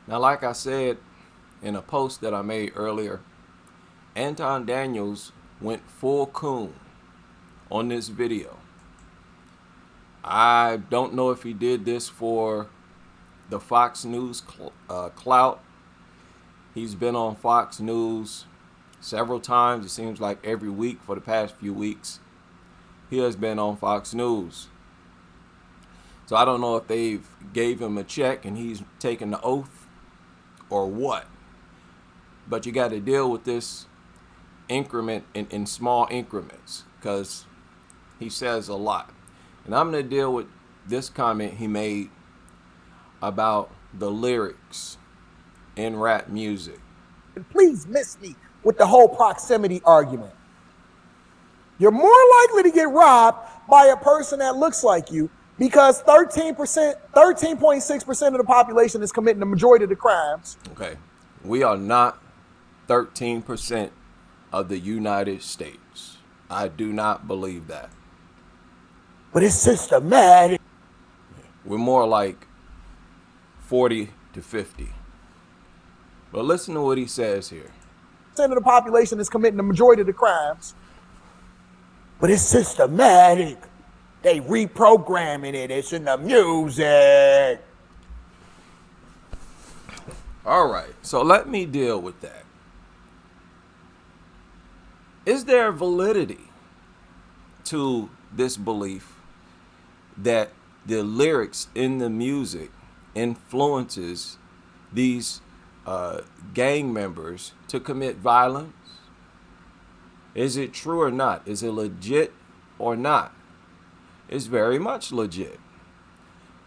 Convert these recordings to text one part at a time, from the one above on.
Now, like I said in a post that I made earlier, Anton Daniels went full coon on this video. I don't know if he did this for the Fox News clout. He's been on Fox News several times. It seems like every week for the past few weeks. He has been on Fox News. So I don't know if they've gave him a check and he's taken the oath or what. But you got to deal with this increment in small increments because he says a lot. And I'm going to deal with this comment he made about the lyrics in rap music. Please miss me with the whole proximity argument. You're more likely to get robbed by a person that looks like you because 13.6% of the population is committing the majority of the crimes. Okay. We are not 13% of the United States. I do not believe that. But it's systematic. We're more like 40 to 50. But listen to what he says here. Of the population is committing the majority of the crimes. But it's systematic. They reprogramming it. It's in the music. All right. So let me deal with that. Is there validity to this belief that the lyrics in the music influences these gang members to commit violence? Is it true or not? Is it legit or not? It's very much legit.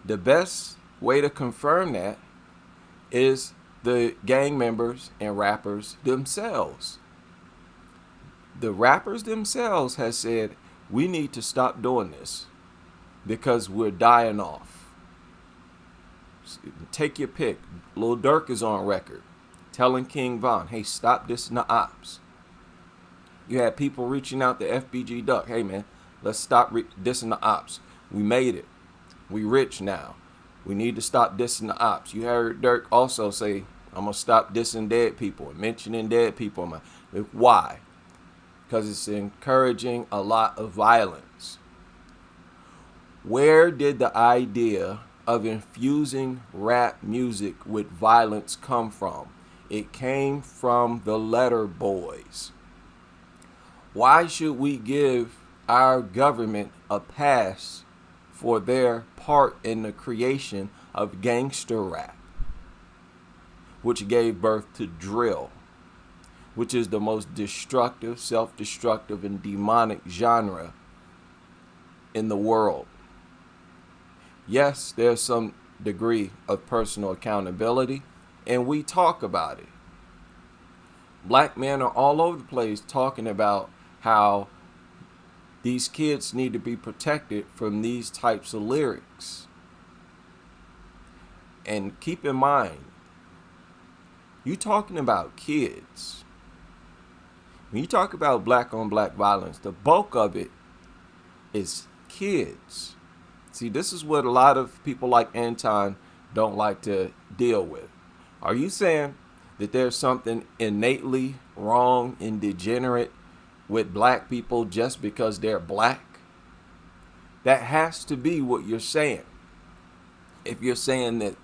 The best way to confirm that is the gang members and rappers themselves. The rappers themselves has said, we need to stop doing this because we're dying off. Take your pick. Lil Durk is on record telling King Von, hey, stop dissing the ops. You had people reaching out to FBG Duck, hey man, let's stop dissing the ops. We made it. We rich now. We need to stop dissing the ops. You heard Durk also say, I'm going to stop dissing dead people and mentioning dead people. Why? Because it's encouraging a lot of violence. Where did the idea of infusing rap music with violence come from? It came from the letter boys. Why should we give our government a pass for their part in the creation of gangster rap, which gave birth to drill, which is the most destructive, self-destructive, and demonic genre in the world? Yes, there's some degree of personal accountability, and we talk about it. Black men are all over the place talking about how these kids need to be protected from these types of lyrics. And keep in mind, you talking about kids. When you talk about black on black violence, the bulk of it is kids. See, this is what a lot of people like Anton don't like to deal with. Are you saying that there's something innately wrong and degenerate with black people just because they're black? That has to be what you're saying. If you're saying that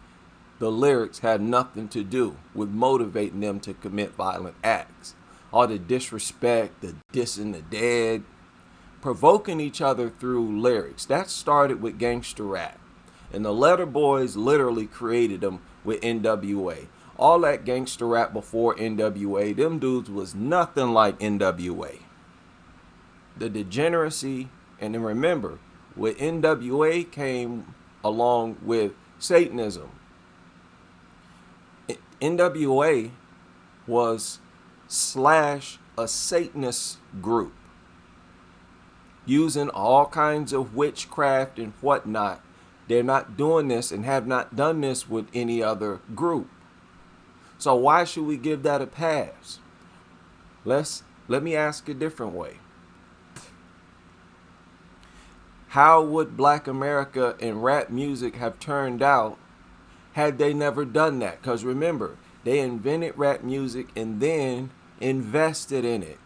the lyrics had nothing to do with motivating them to commit violent acts, all the disrespect, the dissing the dead, provoking each other through lyrics. That started with gangster rap. And the Letter Boys literally created them with NWA. All that gangster rap before NWA, them dudes was nothing like NWA. The degeneracy, and then remember, with NWA came along with Satanism. NWA was / a Satanist group, using all kinds of witchcraft and whatnot. They're not doing this and have not done this with any other group. So why should we give that a pass? Let me ask a different way. How would Black America and rap music have turned out had they never done that. Because remember, they invented rap music and then invested in it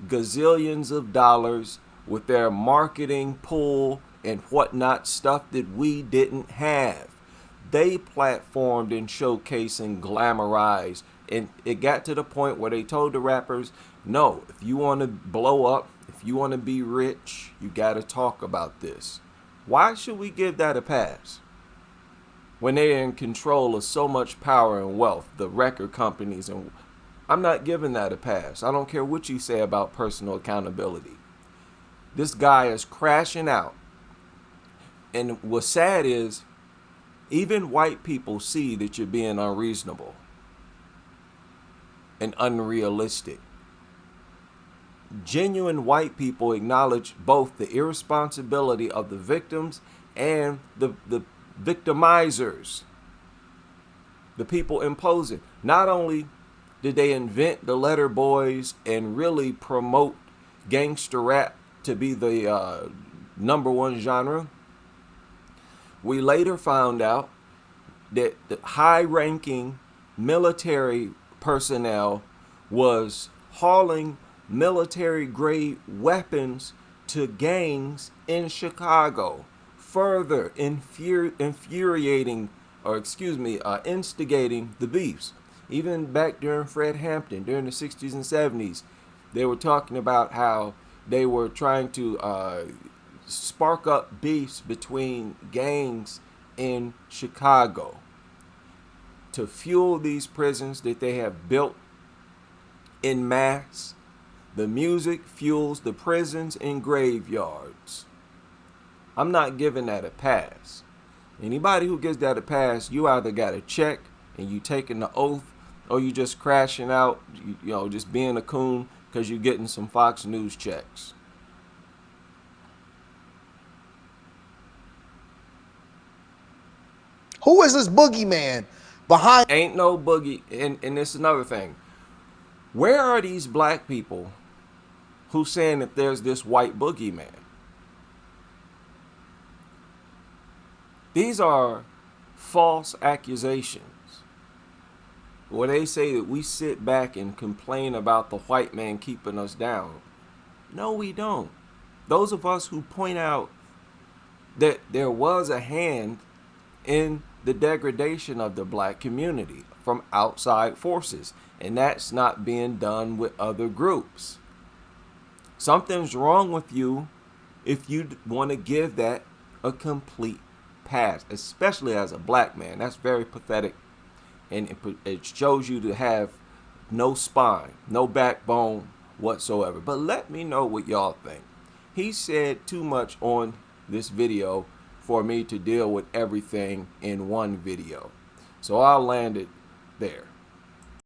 gazillions of dollars with their marketing pull and whatnot, stuff that we didn't have. They platformed and showcased and glamorized, and it got to the point where they told the rappers, no, if you want to blow up, if you want to be rich, you got to talk about this. Why should we give that a pass when they're in control of so much power and wealth, the record companies? And I'm not giving that a pass. I don't care what you say about personal accountability. This guy is crashing out. And what's sad is even white people see that you're being unreasonable and unrealistic. Genuine white people acknowledge both the irresponsibility of the victims and the victimizers, the people imposing. Not only did they invent the letter boys and really promote gangster rap to be the number one genre, we later found out that the high-ranking military personnel was hauling military-grade weapons to gangs in Chicago, further instigating the beefs. Even back during Fred Hampton, during the 60s and 70s, they were talking about how they were trying to spark up beefs between gangs in Chicago to fuel these prisons that they have built in mass. The music fuels the prisons and graveyards. I'm not giving that a pass. Anybody who gives that a pass, you either got a check and you taking the oath, or you just crashing out, just being a coon because you're getting some Fox News checks. Who is this boogeyman behind? Ain't no boogie. And this is another thing. Where are these black people who's saying that there's this white boogeyman? These are false accusations where they say that we sit back and complain about the white man keeping us down. No, we don't. Those of us who point out that there was a hand in the degradation of the black community from outside forces, and that's not being done with other groups. Something's wrong with you if you want to give that a complete pass, especially as a black man. That's very pathetic, and it shows you to have no spine, no backbone whatsoever. But let me know what y'all think. He said too much on this video for me to deal with everything in one video, so I'll land it there.